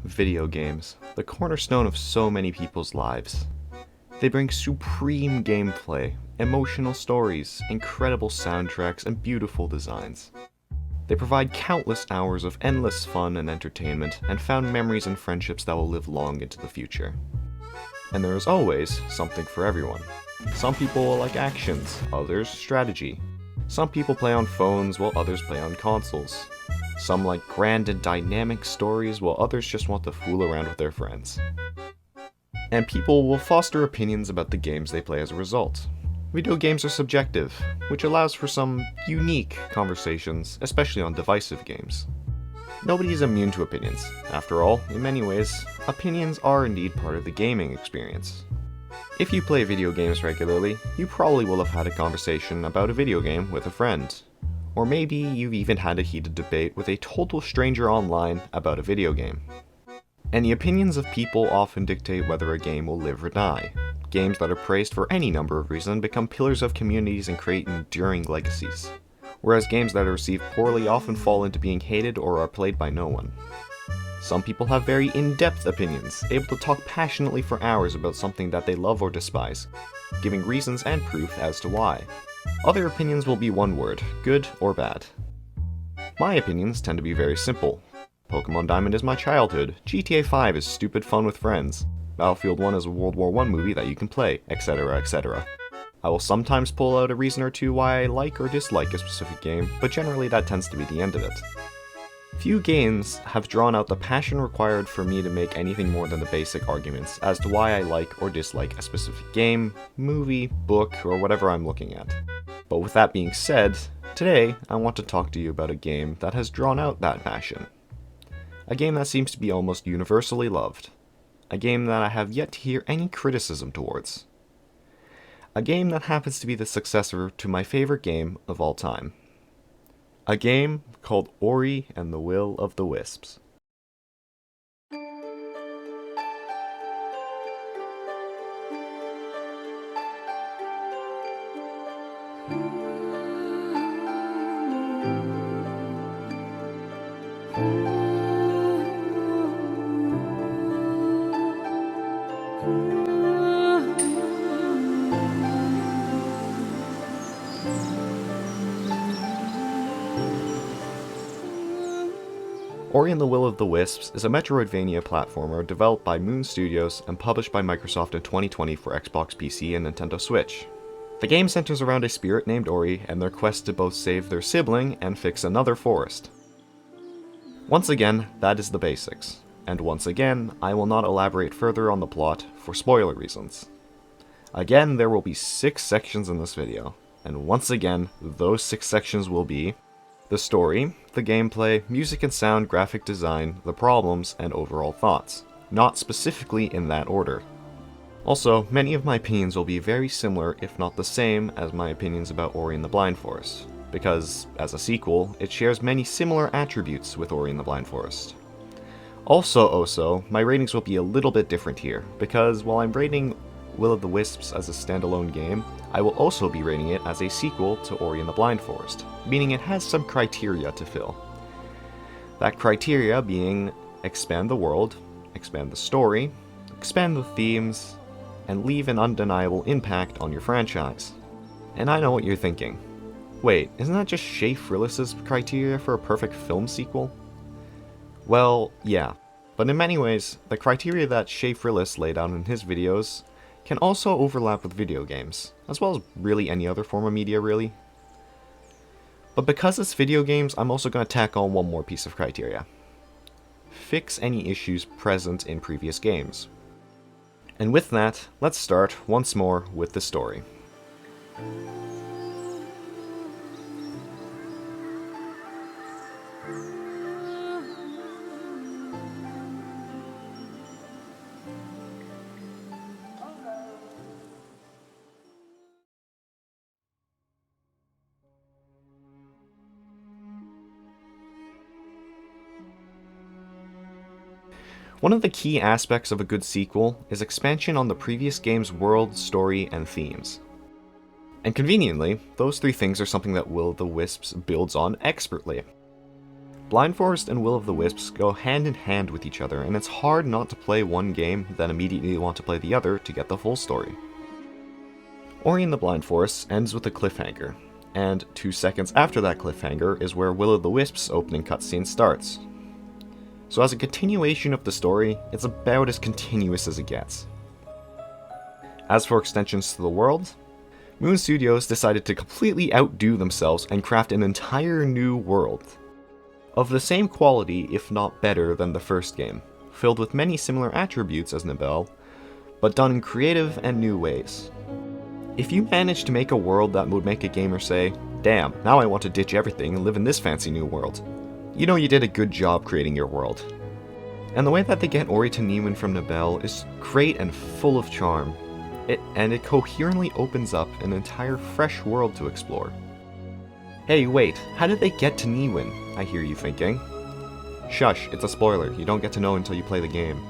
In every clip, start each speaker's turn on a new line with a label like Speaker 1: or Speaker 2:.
Speaker 1: Video games, the cornerstone of so many people's lives. They bring supreme gameplay, emotional stories, incredible soundtracks, and beautiful designs. They provide countless hours of endless fun and entertainment, and found memories and friendships that will live long into the future. And there is always something for everyone. Some people like actions, others strategy. Some people play on phones while others play on consoles. Some like grand and dynamic stories while others just want to fool around with their friends. And people will foster opinions about the games they play as a result. Video games are subjective, which allows for some unique conversations, especially on divisive games. Nobody is immune to opinions. After all, in many ways, opinions are indeed part of the gaming experience. If you play video games regularly, you probably will have had a conversation about a video game with a friend. Or maybe you've even had a heated debate with a total stranger online about a video game. And the opinions of people often dictate whether a game will live or die. Games that are praised for any number of reasons become pillars of communities and create enduring legacies, whereas games that are received poorly often fall into being hated or are played by no one. Some people have very in-depth opinions, able to talk passionately for hours about something that they love or despise, giving reasons and proof as to why. Other opinions will be one word, good or bad. My opinions tend to be very simple. Pokemon Diamond is my childhood, GTA 5 is stupid fun with friends, Battlefield 1 is a World War I movie that you can play, etc, etc. I will sometimes pull out a reason or two why I like or dislike a specific game, but generally that tends to be the end of it. Few games have drawn out the passion required for me to make anything more than the basic arguments as to why I like or dislike a specific game, movie, book, or whatever I'm looking at. But with that being said, today I want to talk to you about a game that has drawn out that passion. A game that seems to be almost universally loved. A game that I have yet to hear any criticism towards. A game that happens to be the successor to my favorite game of all time. A game called Ori and the Will of the Wisps. Ori and the Will of the Wisps is a Metroidvania platformer developed by Moon Studios and published by Microsoft in 2020 for Xbox PC and Nintendo Switch. The game centers around a spirit named Ori and their quest to both save their sibling and fix another forest. Once again, that is the basics, and once again, I will not elaborate further on the plot for spoiler reasons. Again, there will be 6 sections in this video, and once again, those 6 sections will be the story, the gameplay, music and sound, graphic design, the problems, and overall thoughts. Not specifically in that order. Also, many of my opinions will be very similar, if not the same, as my opinions about Ori and the Blind Forest, because, as a sequel, it shares many similar attributes with Ori and the Blind Forest. Also, my ratings will be a little bit different here, because while I'm rating Will of the Wisps as a standalone game, I will also be rating it as a sequel to Ori and the Blind Forest, meaning it has some criteria to fill. That criteria being expand the world, expand the story, expand the themes, and leave an undeniable impact on your franchise. And I know what you're thinking. Wait, isn't that just Shea Frillis's criteria for a perfect film sequel? Well, yeah, but in many ways, the criteria that Shea Frillis laid out in his videos can also overlap with video games, as well as really any other form of media really. But because it's video games, I'm also going to tack on one more piece of criteria. Fix any issues present in previous games. And with that, let's start once more with the story. One of the key aspects of a good sequel is expansion on the previous game's world, story, and themes. And conveniently, those 3 things are something that Will of the Wisps builds on expertly. Blind Forest and Will of the Wisps go hand in hand with each other, and it's hard not to play one game, then immediately want to play the other to get the full story. Ori and the Blind Forest ends with a cliffhanger, and 2 seconds after that cliffhanger is where Will of the Wisps' opening cutscene starts. So as a continuation of the story, it's about as continuous as it gets. As for extensions to the world, Moon Studios decided to completely outdo themselves and craft an entire new world. Of the same quality, if not better, than the first game, filled with many similar attributes as Nibel, but done in creative and new ways. If you manage to make a world that would make a gamer say, damn, now I want to ditch everything and live in this fancy new world, you know you did a good job creating your world. And the way that they get Ori to Niwen from Nibel is great and full of charm, and it coherently opens up an entire fresh world to explore. Hey, wait, how did they get to Niwen? I hear you thinking. Shush, it's a spoiler, you don't get to know until you play the game.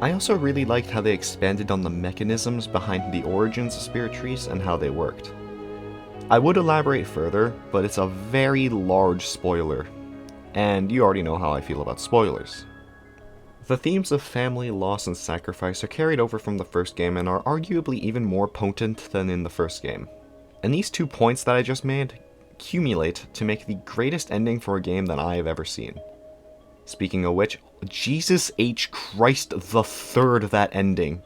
Speaker 1: I also really liked how they expanded on the mechanisms behind the origins of spirit trees and how they worked. I would elaborate further, but it's a very large spoiler, and you already know how I feel about spoilers. The themes of family, loss, and sacrifice are carried over from the first game and are arguably even more potent than in the first game. And these 2 points that I just made accumulate to make the greatest ending for a game that I have ever seen. Speaking of which, Jesus H. Christ the Third, that ending.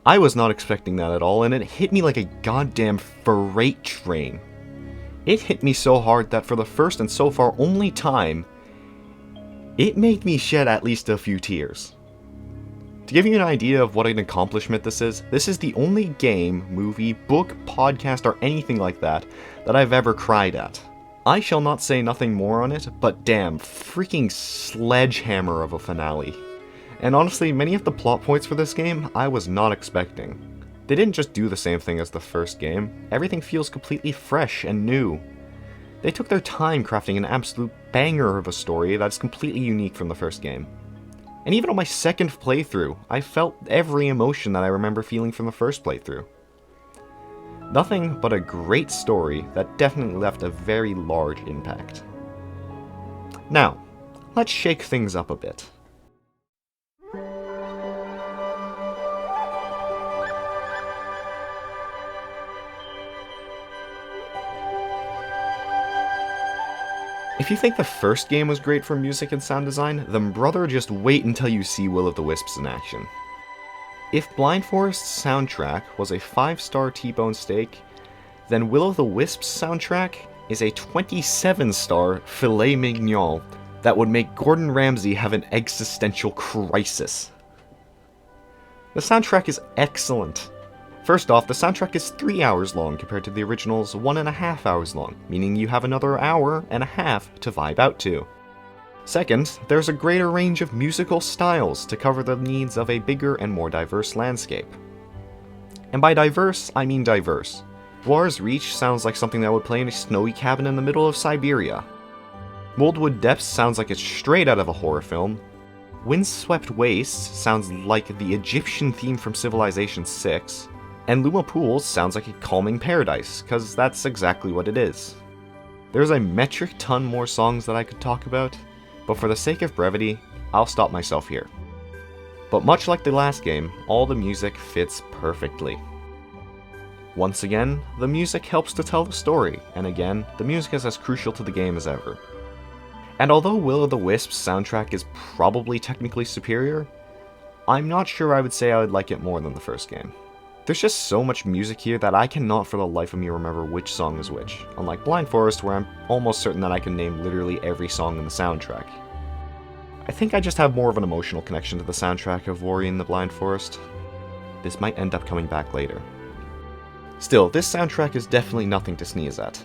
Speaker 1: I was not expecting that at all, and it hit me like a goddamn freight train. It hit me so hard that for the first and so far only time, it made me shed at least a few tears. To give you an idea of what an accomplishment this is the only game, movie, book, podcast, or anything like that I've ever cried at. I shall not say nothing more on it, but damn, freaking sledgehammer of a finale. And honestly, many of the plot points for this game, I was not expecting. They didn't just do the same thing as the first game, everything feels completely fresh and new. They took their time crafting an absolute banger of a story that's completely unique from the first game. And even on my second playthrough, I felt every emotion that I remember feeling from the first playthrough. Nothing but a great story that definitely left a very large impact. Now, let's shake things up a bit. If you think the first game was great for music and sound design, then brother, just wait until you see Will of the Wisps in action. If Blind Forest's soundtrack was a 5-star T-bone steak, then Will of the Wisps' soundtrack is a 27-star filet mignon that would make Gordon Ramsay have an existential crisis. The soundtrack is excellent. First off, the soundtrack is 3 hours long compared to the original's 1.5 hours long, meaning you have another hour and a half to vibe out to. Second, there's a greater range of musical styles to cover the needs of a bigger and more diverse landscape. And by diverse, I mean diverse. Dwar's Reach sounds like something that would play in a snowy cabin in the middle of Siberia. Moldwood Depths sounds like it's straight out of a horror film. Windswept Wastes sounds like the Egyptian theme from Civilization 6. And Luma Pools sounds like a calming paradise, cause that's exactly what it is. There's a metric ton more songs that I could talk about, but for the sake of brevity, I'll stop myself here. But much like the last game, all the music fits perfectly. Once again, the music helps to tell the story, and again, the music is as crucial to the game as ever. And although Will of the Wisps' soundtrack is probably technically superior, I'm not sure I would say I would like it more than the first game. There's just so much music here that I cannot for the life of me remember which song is which, unlike Blind Forest where I'm almost certain that I can name literally every song in the soundtrack. I think I just have more of an emotional connection to the soundtrack of Ori and the Blind Forest. This might end up coming back later. Still, this soundtrack is definitely nothing to sneeze at.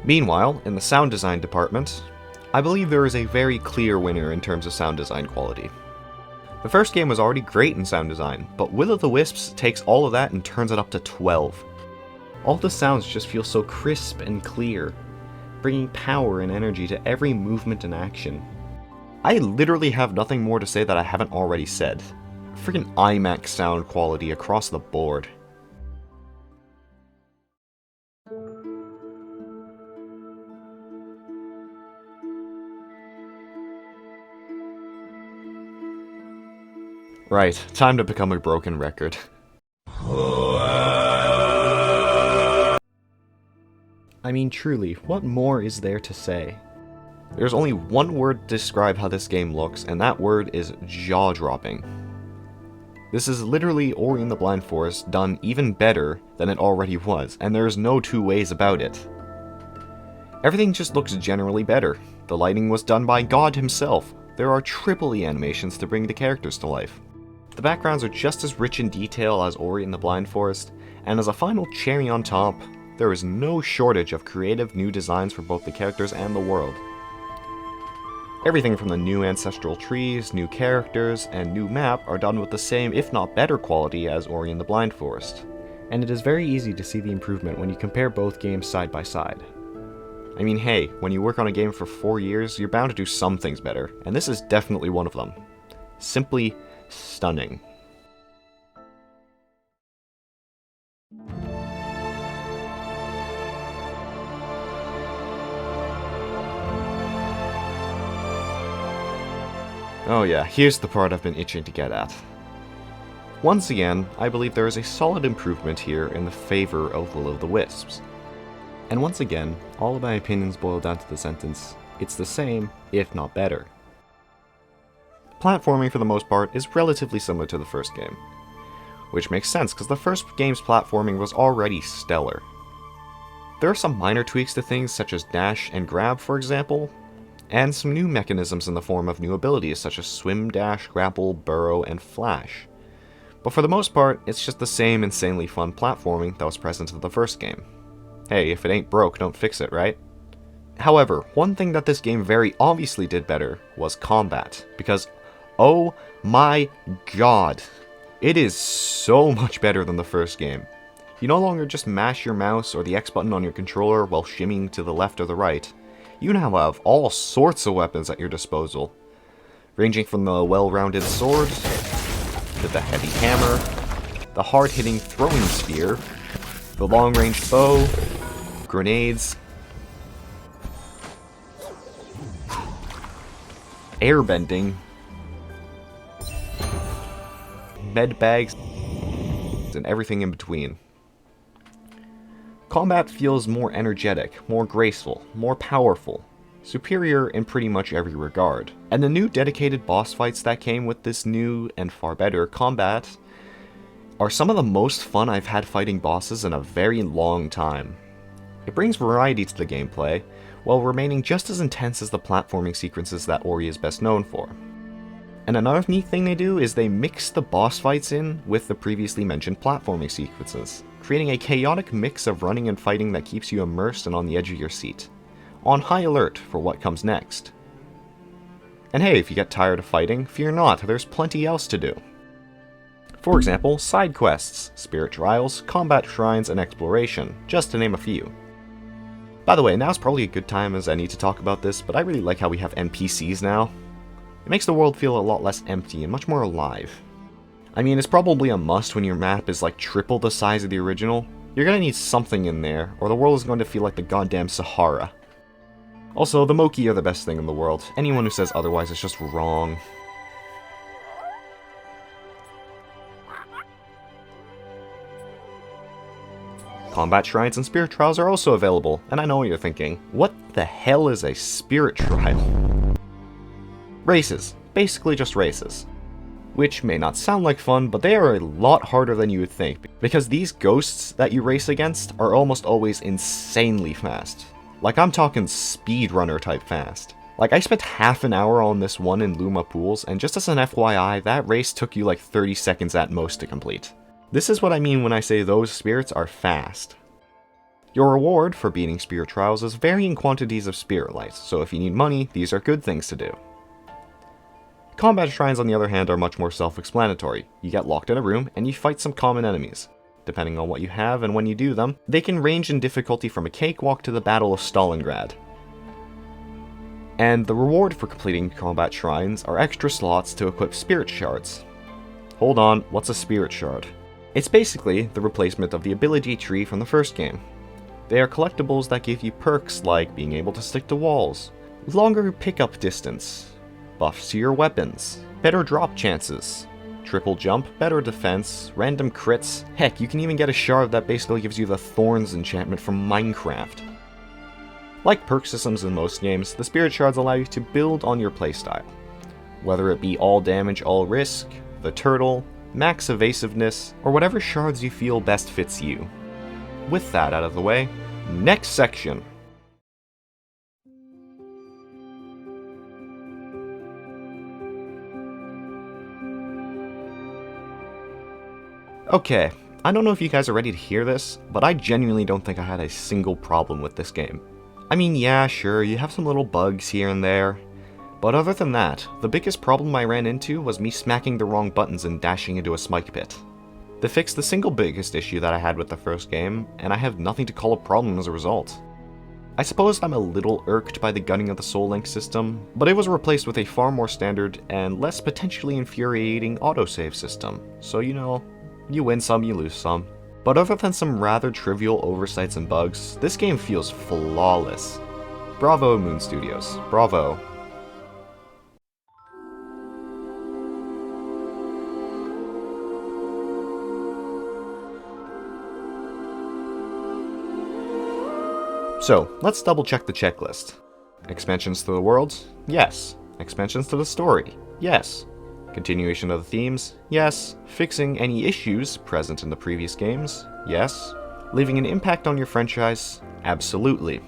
Speaker 1: Meanwhile, in the sound design department, I believe there is a very clear winner in terms of sound design quality. The first game was already great in sound design, but Will of the Wisps takes all of that and turns it up to 12. All the sounds just feel so crisp and clear, bringing power and energy to every movement and action. I literally have nothing more to say that I haven't already said. Freaking IMAX sound quality across the board. Right, time to become a broken record. I mean, truly, what more is there to say? There's only one word to describe how this game looks, and that word is jaw-dropping. This is literally Ori and the Blind Forest done even better than it already was, and there's no two ways about it. Everything just looks generally better. The lighting was done by God himself. There are triple E animations to bring the characters to life. The backgrounds are just as rich in detail as Ori and the Blind Forest, and as a final cherry on top, there is no shortage of creative new designs for both the characters and the world. Everything from the new ancestral trees, new characters, and new map are done with the same, if not better quality as Ori and the Blind Forest. And it is very easy to see the improvement when you compare both games side by side. I mean, hey, when you work on a game for 4 years, you're bound to do some things better, and this is definitely one of them. Simply stunning. Oh yeah, here's the part I've been itching to get at. Once again, I believe there is a solid improvement here in the favor of Will of the Wisps. And once again, all of my opinions boil down to the sentence, it's the same, if not better. Platforming for the most part is relatively similar to the first game, which makes sense because the first game's platforming was already stellar. There are some minor tweaks to things such as dash and grab, for example, and some new mechanisms in the form of new abilities such as swim, dash, grapple, burrow, and flash. But for the most part, it's just the same insanely fun platforming that was present in the first game. Hey, if it ain't broke, don't fix it, right? However, one thing that this game very obviously did better was combat, because oh my god, it is so much better than the first game. You no longer just mash your mouse or the X button on your controller while shimmying to the left or the right. You now have all sorts of weapons at your disposal, ranging from the well-rounded sword, to the heavy hammer, the hard-hitting throwing spear, the long-range bow, grenades, airbending, med bags, and everything in between. Combat feels more energetic, more graceful, more powerful, superior in pretty much every regard. And the new dedicated boss fights that came with this new and far better combat are some of the most fun I've had fighting bosses in a very long time. It brings variety to the gameplay, while remaining just as intense as the platforming sequences that Ori is best known for. And another neat thing they do is they mix the boss fights in with the previously mentioned platforming sequences, creating a chaotic mix of running and fighting that keeps you immersed and on the edge of your seat, on high alert for what comes next. And hey, if you get tired of fighting, fear not, there's plenty else to do. For example, side quests, spirit trials, combat shrines, and exploration, just to name a few. By the way, now's probably a good time as I need to talk about this, but I really like how we have NPCs now. It makes the world feel a lot less empty and much more alive. I mean, it's probably a must when your map is like triple the size of the original. You're gonna need something in there, or the world is going to feel like the goddamn Sahara. Also, the Moki are the best thing in the world. Anyone who says otherwise is just wrong. Combat shrines and spirit trials are also available, and I know what you're thinking. What the hell is a spirit trial? Races. Basically just races. Which may not sound like fun, but they are a lot harder than you would think, because these ghosts that you race against are almost always insanely fast. Like, I'm talking speedrunner type fast. Like, I spent half an hour on this one in Luma Pools, and just as an FYI, that race took you like 30 seconds at most to complete. This is what I mean when I say those spirits are fast. Your reward for beating spirit trials is varying quantities of spirit lights, so if you need money, these are good things to do. Combat shrines, on the other hand, are much more self-explanatory. You get locked in a room, and you fight some common enemies. Depending on what you have and when you do them, they can range in difficulty from a cakewalk to the Battle of Stalingrad. And the reward for completing combat shrines are extra slots to equip spirit shards. Hold on, what's a spirit shard? It's basically the replacement of the ability tree from the first game. They are collectibles that give you perks like being able to stick to walls, longer pickup distance, buffs to your weapons, better drop chances, Triple jump, better defense, random crits, heck, you can even get a shard that basically gives you the Thorns enchantment from Minecraft. Like perk systems in most games, the Spirit Shards allow you to build on your playstyle. Whether it be all damage, all risk, the turtle, max evasiveness, or whatever shards you feel best fits you. With that out of the way, next section. Okay, I don't know if you guys are ready to hear this, but I genuinely don't think I had a single problem with this game. I mean, yeah, sure, you have some little bugs here and there, but other than that, the biggest problem I ran into was me smacking the wrong buttons and dashing into a smite pit. They fixed the single biggest issue that I had with the first game, and I have nothing to call a problem as a result. I suppose I'm a little irked by the gunning of the Soul Link system, but it was replaced with a far more standard and less potentially infuriating autosave system, so you know, you win some, you lose some. But other than some rather trivial oversights and bugs, this game feels flawless. Bravo, Moon Studios. Bravo. So, let's double check the checklist. Expansions to the world? Yes. Expansions to the story? Yes. Continuation of the themes? Yes. Fixing any issues present in the previous games? Yes. Leaving an impact on your franchise? Absolutely.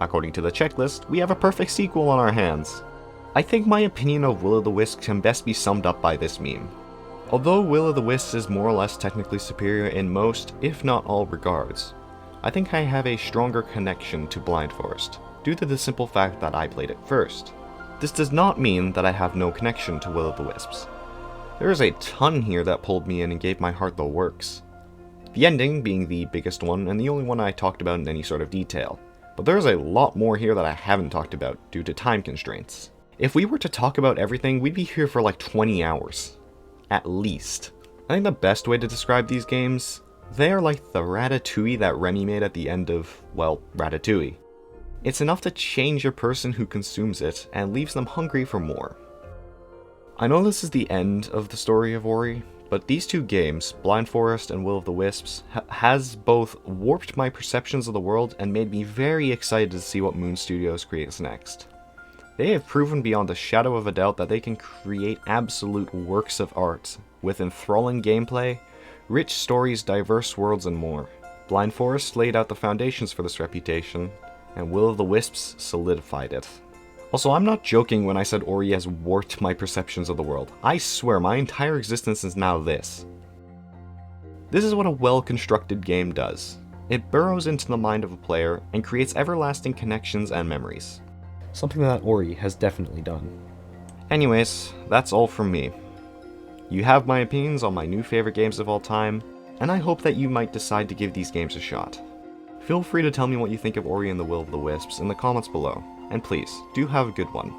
Speaker 1: According to the checklist, we have a perfect sequel on our hands. I think my opinion of Will-O-the-Wisps can best be summed up by this meme. Although Will-O-the-Wisps is more or less technically superior in most, if not all regards, I think I have a stronger connection to Blind Forest, due to the simple fact that I played it first. This does not mean that I have no connection to Will-O-the-Wisps. There is a ton here that pulled me in and gave my heart the works. The ending being the biggest one and the only one I talked about in any sort of detail. But there is a lot more here that I haven't talked about due to time constraints. If we were to talk about everything, we'd be here for like 20 hours. At least. I think the best way to describe these games, they are like the ratatouille that Remy made at the end of, well, Ratatouille. It's enough to change a person who consumes it and leaves them hungry for more. I know this is the end of the story of Ori, but these two games, Blind Forest and Will-O-the-Wisps, has both warped my perceptions of the world and made me very excited to see what Moon Studios creates next. They have proven beyond a shadow of a doubt that they can create absolute works of art, with enthralling gameplay, rich stories, diverse worlds, and more. Blind Forest laid out the foundations for this reputation, and Will-O-the-Wisps solidified it. Also, I'm not joking when I said Ori has warped my perceptions of the world. I swear, my entire existence is now this. This is what a well-constructed game does. It burrows into the mind of a player and creates everlasting connections and memories. Something that Ori has definitely done. Anyways, that's all from me. You have my opinions on my new favorite games of all time, and I hope that you might decide to give these games a shot. Feel free to tell me what you think of Ori and the Will-O-the-Wisps in the comments below, and please, do have a good one.